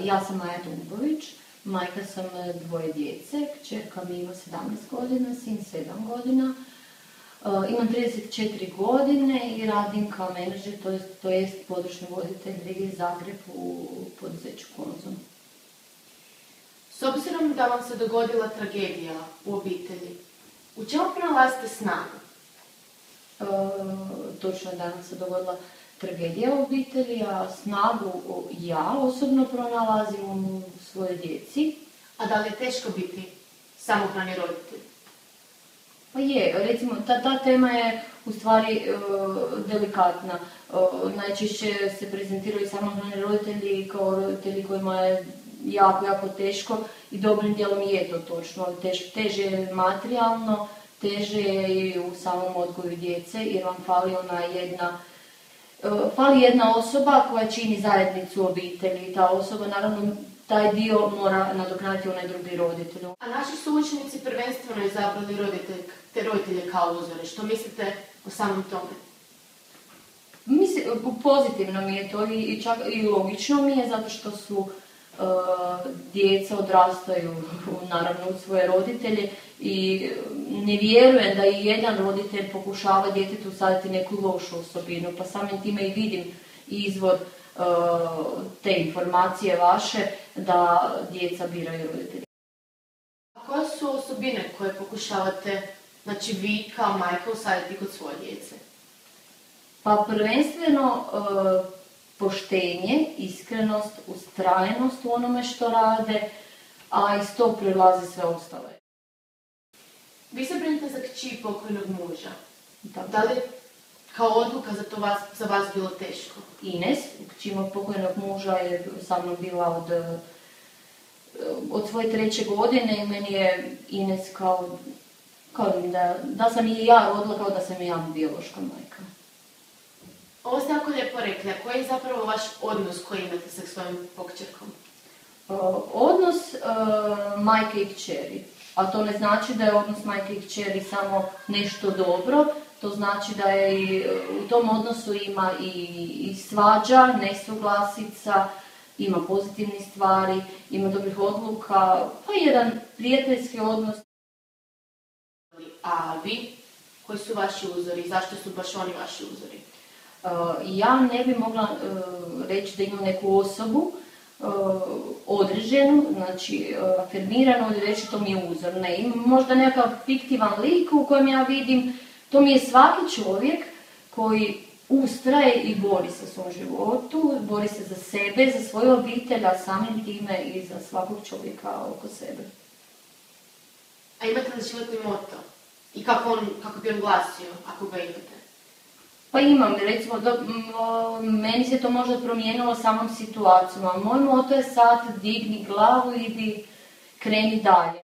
Ja sam Maja Dumbović, majka sam dvoje djece, kćerka mi ima 17 godina, sin 7 godina. Imam 34 godine i radim kao menadžer, to jest područni voditelj regije Zagreb u poduzeću Konzum. S obzirom da vam se dogodila tragedija u obitelji, u čemu pronalazite snagu? Točno je da nam se dogodila tragedija u obitelji, a snagu ja osobno pronalazim u svojoj djeci. A da li je teško biti samohrani roditelj? Pa je, recimo, ta tema je u stvari delikatna. Najčešće se prezentiraju samohrani roditelji kao roditelji kojima je jako teško i dobrim dijelom je to točno. Teže je materijalno, teže je i u samom odgoju djece jer vam fali jedna osoba koja čini zajednicu obitelji. Ta osoba, naravno, taj dio mora nadoknaditi onaj drugi roditelj. A naši su učenici prvenstveno izabrali roditelje kao uzore. Što mislite o samom tome? Pozitivno mi je to i čak i logično mi je zato što su djeca odrastaju naravno u svoje roditelje i ne vjerujem da i jedan roditelj pokušava djetetu usaditi neku lošu osobinu, pa samim time i vidim izvor te informacije vaše da djeca biraju roditelji. A koje su osobine koje pokušavate, znači vi kao majka, usaditi kod svoje djece? Pa prvenstveno poštenje, iskrenost, ustrajnost u onome što rade, a iz tog prilazi sve ostale. Vi se brinete za kći pokojnog muža. Tako. Da li kao odluka za vas bilo teško? Ines, kći mog pokojnog muža je sa mnom bila od svoje 3. godine i meni je Ines kao da sam i ja rodila, kao da sam i ja biološka majka. Ovo ste jako lijepo rekli, a koji je zapravo vaš odnos koji imate sa svojom pokćerkom? Odnos majke i kćeri. A to ne znači da je odnos majke i kćeri samo nešto dobro, to znači da je i u tom odnosu ima i svađa, nesuglasica, ima pozitivnih stvari, ima dobrih odluka, pa jedan prijateljski odnos. A vi? Koji su vaši uzori? Zašto su baš oni vaši uzori? Ja ne bi mogla reći da imam neku osobu određenu, znači afirmiranu ili reći to mi je uzor. Ne, imam možda nekakav fiktivan lik u kojem ja vidim, to mi je svaki čovjek koji ustraje i bori se u svom životu, bori se za sebe, za svoju obitelj, a samim time i za svakog čovjeka oko sebe. A imate li životni moto? I kako bi on glasio, ako ga imate? Pa imam, recimo, meni se to možda promijenilo samom situacijom, a moj moto je sad digni glavu i kreni dalje.